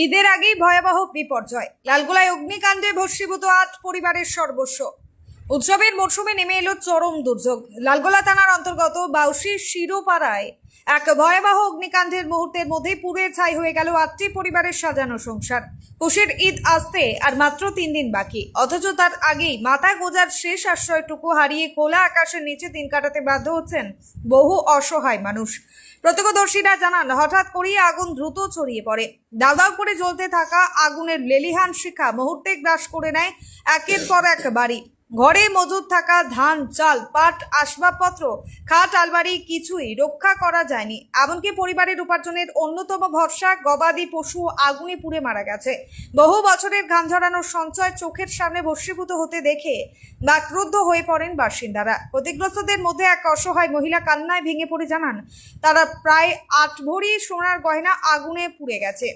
ঈদের আগেই ভয়াবহ বিপর্যয়। লালগোলায় অগ্নিকাণ্ডে ভস্মীভূত ৮ পরিবারের সর্বস্ব। উৎসবের মরশুমে নেমে এলো চরম দুর্যোগ। লালগোলা থানার অন্তর্গত বাউসির শিরোপাড়ায় এক ভয়াবহ অগ্নিকাণ্ডের মুহূর্তের মধ্যেই পুড়ে ছাই হয়ে গেল ৮টি পরিবারের সাজানো সংসার। খুশির ঈদ আসতে আর মাত্র ৩ দিন বাকি, অথচ তার আগেই মাথা গোঁজার শেষ আশ্রয়টুকু হারিয়ে খোলা আকাশের নিচে দিন কাটাতে বাধ্য হচ্ছেন বহু অসহায় মানুষ। প্রত্যক্ষদর্শীরা জানান, হঠাৎ করেই আগুন দ্রুত ছড়িয়ে পড়ে। দাউ দাউ করে জ্বলতে থাকা আগুনের লেলিহান শিখা মুহূর্তে গ্রাস করে নেয় একের পর এক বাড়ি। ঘরে মজুদ থাকা ধান, চাল, পাট, আসবাবপত্র, খাট, আলমারি কিছুই রক্ষা করা যায়নি। এমনকি পরিবারের উপার্জনের অন্যতম ভরসা গবাদি পশু আগুনে পুড়ে মারা গেছে। বহু বছরের ঘাম ঝরানো সঞ্চয় চোখের সামনে ভস্মীভূত হতে দেখে বাকরুদ্ধ হয়ে পড়েন বাসিন্দারা। ক্ষতিগ্রস্তদের মধ্যে এক অসহায় মহিলা কান্নায় ভেঙে পড়ে জানান, তারা প্রায় ৮ ভরি সোনার গয়না আগুনে পুড়ে গেছে।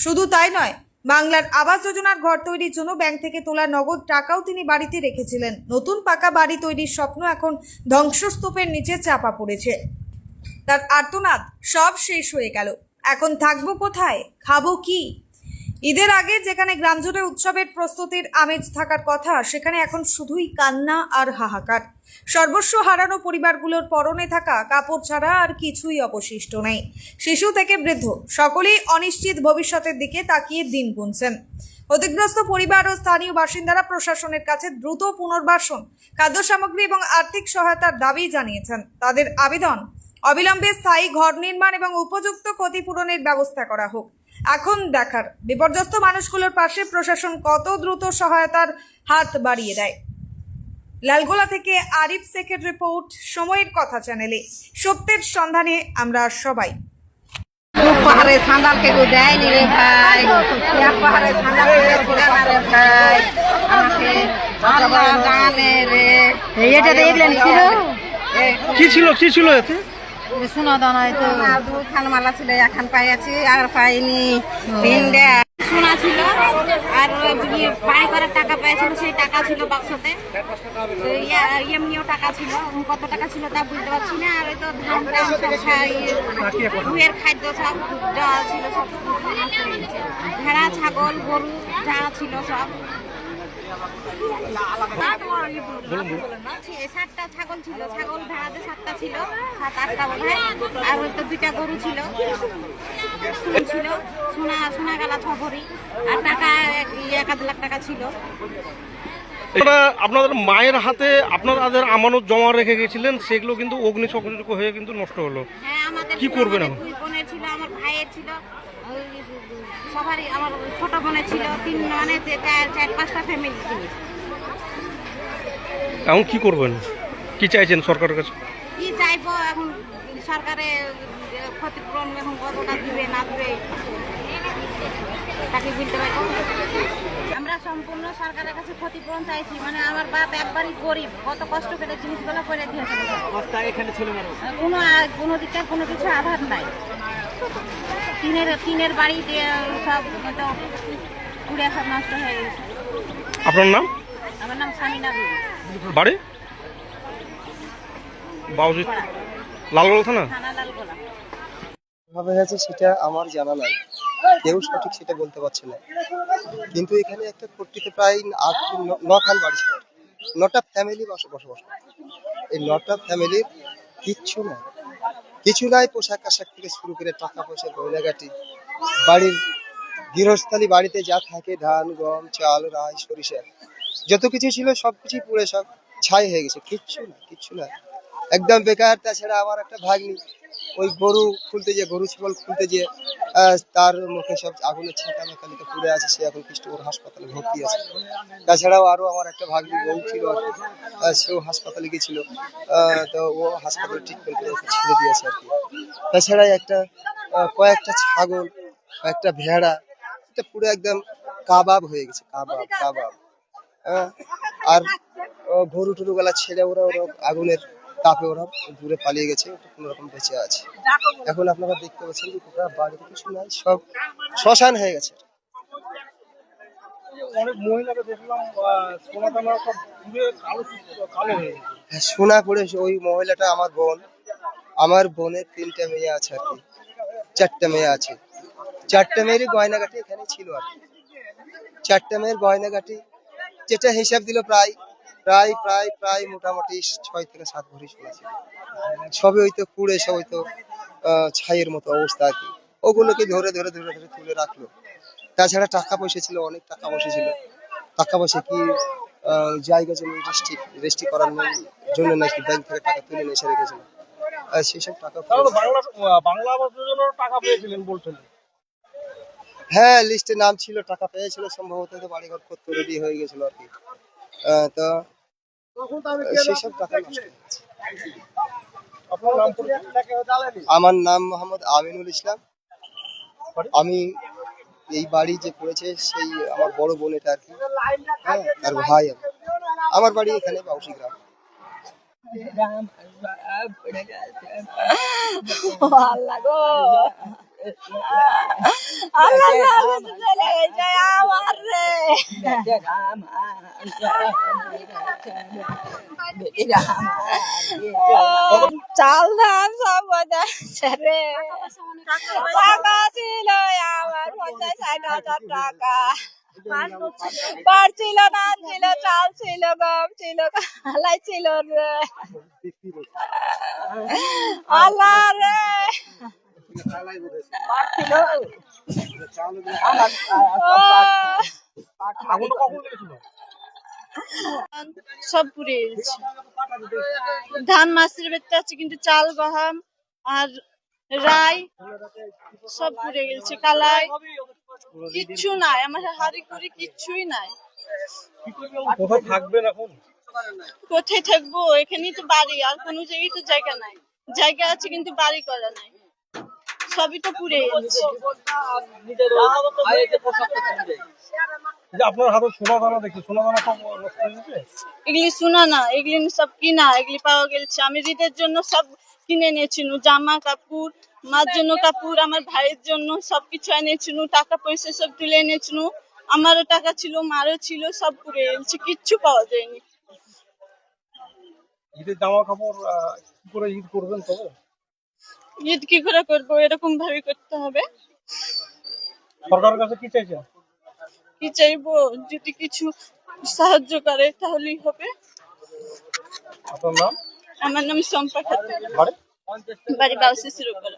শুধু তাই নয়, বাংলার আবাস যোজনার ঘর তৈরির জন্য ব্যাংক থেকে তোলা নগদ টাকাও তিনি বাড়িতে রেখেছিলেন। নতুন পাকা বাড়ি তৈরির স্বপ্ন এখন ধ্বংসস্তূপের নিচে চাপা পড়েছে। তার আর্তনাদ, সব শেষ হয়ে গেল, এখন থাকবো কোথায়, খাবো কি? ঈদের আগে যেখানে গ্রাম জুড়ে উৎসবের প্রস্তুতির আমেজ থাকার কথা, সেখানে এখন শুধুই কান্না আর হাহাকার। সর্বস্ব হারানো পরিবারগুলোর পরনে থাকা কাপড় ছাড়া আর কিছুই অবশিষ্ট নেই। শিশু থেকে বৃদ্ধ সকলেই অনিশ্চিত ভবিষ্যতের দিকে তাকিয়ে দিন গুনছেন। ক্ষতিগ্রস্ত পরিবার ও স্থানীয় বাসিন্দারা প্রশাসনের কাছে দ্রুত পুনর্বাসন, খাদ্য সামগ্রী এবং আর্থিক সহায়তার দাবি জানিয়েছেন। তাদের আবেদন, অবিলম্বে স্থায়ী ঘর নির্মাণ এবং উপযুক্ত ক্ষতিপূরণের ব্যবস্থা করা হোক। এখন দেখার, বিপর্যস্ত মানুষগুলোর পাশে প্রশাসন কত দ্রুত সহায়তার হাত বাড়িয়ে দেয়। লালগোলা থেকে আরিফ শেখের রিপোর্ট, সময়ের কথা চ্যানেলে। সত্যের সন্ধানে আমরা সবাই। পাহাড়ে সান্দালকে দেয়নি রে ভাই, পাহাড়ে সান্দালকে ভাই আমাকে আল্লাহ জানে রে। এটা দেখলেন ছিল কি ছিল এতে? শোনা দানা তো দুখান মালা ছিল, এখন পাইয়াছি আর পাইনি। তিনটা সোনা ছিল আর পাই করার টাকা পাইছিল, সেই টাকা ছিল বাক্সতে। এমনিও টাকা ছিল, কত টাকা ছিল তা বুঝতে পারছি না। আর তো ধান টান সব দুয়ের খাদ্য সব যা ছিল সব ভেড়া, ছাগল, গরু যা ছিল সব। 7টা ছাগল ছিল, ছাগল ভেড়াতে 7টা ছিল, 7-8টা বোধ হয়। আর ওই তো 2টা গরু ছিল, সোনা গালা 6 ভরি, আর টাকা 1 লাখ টাকা ছিল। আপনাদের মায়ের হাতে আপনাদের আমানত জমা রেখে গেছিলেন, সেগুলো কিন্তু অগ্নি সংযোগ হয়ে কিন্তু নষ্ট হলো। হ্যাঁ, আমাদের কি করবেন এখন? 2 বোনের ছিল, আমার ভাইয়ের ছিল, সবারই, আমার ছোট বোনের ছিল, 3 মানে 4-5টা ফ্যামিলি জিনিস। এখন কি করবেন, কি চাইছেন সরকারের কাছে? কি চাইবো এখন, সরকারে ক্ষতিপূরণ এখন কতটা দিবে না দিবে তাকে বুঝতে পারবো। আমরা সম্পূর্ণ সরকারের কাছে ক্ষতিপূরণ চাইছি। মানে আমার বাপ একবারই গরিব, কত কষ্ট করে জিনিসগুলো করে দিয়েছে, কোনো দিকটার কোনো কিছু আধার নাই। টিনের বাড়ি সব পুড়ে সব নষ্ট হয়ে গেছে। আপনার নাম? আমার নাম সামিনা বিবি। বাড়ি বাউজি, লালগোলা থানা। লালগোলা। ভাবে হয়েছে সেটা আমার জানা নাই, কেউ সঠিক সেটা বলতে পারছে না। কিন্তু এখানে একটা পট্টিতে প্রায় 9খান বাড়ি ছিল, 9টা ফ্যামিলি বসবাস। এই 9টা ফ্যামিলির কিছু নাই, পোশাক আশাক থেকে শুরু করে টাকা পয়সা, গয়নাগাটি, বাড়ির গৃহস্থালী বাড়িতে যা থাকে, ধান, গম, চাল, রাই, সরিষা, যত কিছু ছিল সবকিছু পুড়ে সব ছাই হয়ে গেছে। কিচ্ছু না, একদম বেকার। তাছাড়া আমার একটা ভাগ্নি, ওই গরু ছাগল খুলতে যে তার মুখে সব আগুনের ছিটা মেকানিকে পুড়ে আছে, সে এখন কৃষ্ণপুর হাসপাতালে ভর্তি আছে। তাছাড়াও আরো আমার একটা ভাগ্নি বউ ছিল, সেও হাসপাতালে গেছিল, তো ও হাসপাতালে ট্রিটমেন্ট করে ওকে ছেড়ে দিয়েছে আর কি। তাছাড়া কয়েকটা ছাগল, একটা ভেড়া, এটা পুরো একদম কাবাব হয়ে গেছে, কাবাব। আর গরু টরু গুলা ছেড়ে ওরা আগুনের তাপে ওরা দূরে পালিয়ে গেছে, কোন রকম বেঁচে আছে। এখন আপনারা দেখতে পাচ্ছেন যে পুরো বাড়িতে কিছু নাই, সব শ্মশান হয়ে গেছে। সোনা পড়ে, ওই মহিলাটা আমার বোনের 3টা মেয়ে আছে আর কি, 4টা মেয়ে আছে। চারটা মেয়েরই গয়নাগাটি এখানে ছিল আর কি। চারটা মেয়ের গয়নাগাটি যেটা হিসাব দিল প্রায় প্রায় প্রায় প্রায় মোটামুটি 6 থেকে 7 ভরি সোনা ছিল। সবই হয়তো পুড়ে সব হয়তো ছাইয়ের মতো অবস্থা আর কি। ওগুলোকে ধরে ধরে ধরে ধরে তুলে রাখলো। তাছাড়া টাকা পয়সা ছিল, অনেক টাকা পয়সা ছিল। টাকা পয়সা কি জায়গা জমি রেজিস্ট্রি করানোর জন্য নাকি ব্যাংক থেকে টাকা তুলে নিয়ে এসে রেখেছিল। আর সেসব টাকা তাহলে তো বাংলা আবাস যোজনার টাকা পেয়েছিলেন বলছেন। হ্যাঁ, লিস্টে নাম ছিল, টাকা পেয়েছিল সম্ভবত, তো বাড়িঘর করতে রেডি হয়ে গেছিল আর কি। তো সেসব টাকা নষ্ট হয়ে গেছে। আপনার নাম আমার নাম মোহাম্মদ আমিনুল ইসলাম। আমি এই বাড়ি যে পড়েছে সেই আমার বড় বোন এটা আর কি। হ্যাঁ, আর ভাই আমি। আমার বাড়ি এখানে বাউসি গ্রাম। আল্লাহ গো আল্লাহ চলে গেছে আমার রে চাল ধান সব যাচ্ছে রে টাকা ছিল আমার 50-60 হাজার টাকা পার ছিল, ধান ছিল, চাল ছিল, গম ছিল, কালাই ছিল রে আল্লাহ রে আগুনটা কখন লেগেছিল? সব পুড়ে গেছে। ধান মাছের বেচতে আছে কিন্তু চাল গম আর রাই সব পুড়ে গেছে। কালাই কিচ্ছু নাই, আমার হাড়ি কুড়ি কিচ্ছুই নাই। কোথায় থাকবেন এখন? কোথায় থাকবো? এখানেই তো বাড়ি, আর কোনো জায়গায় তো জায়গা নাই। জায়গা আছে কিন্তু বাড়ি করা নাই, সবই তো পুড়ে গেছে। আপনার হাতে সোনা দানা দেখি, সোনা দানা সব নষ্ট হয়ে গেছে। এগুলি শোনা না, এগুলি সব কিনা, এগুলি পাওয়া গেছে। আমি ঈদের জন্য সব কিনে এনেছিল, জামা কাপড়, মার জন্য কাপড়, আমার ভাইয়ের জন্য সবকিছু এনেছিল, টাকা পয়সা সব তুলে এনেছিল। আমারও টাকা ছিল, মারও ছিল, সব পুড়ে গেছে, কিচ্ছু পাওয়া যায়নি। ঈদের জামা কাপড় কি করে ঈদ করবেন? তবে ঈদ কি করে করবো, এরকম ভাবে করতে হবে। সরকারের কাছে কি চাইছেন? কি চাইবো, যদি কিছু সাহায্য করে তাহলেই হবে। আপনার নাম? আমার নাম শম্পা খাতুন, বাড়ি? বাড়ি বাউসি শুরু করে।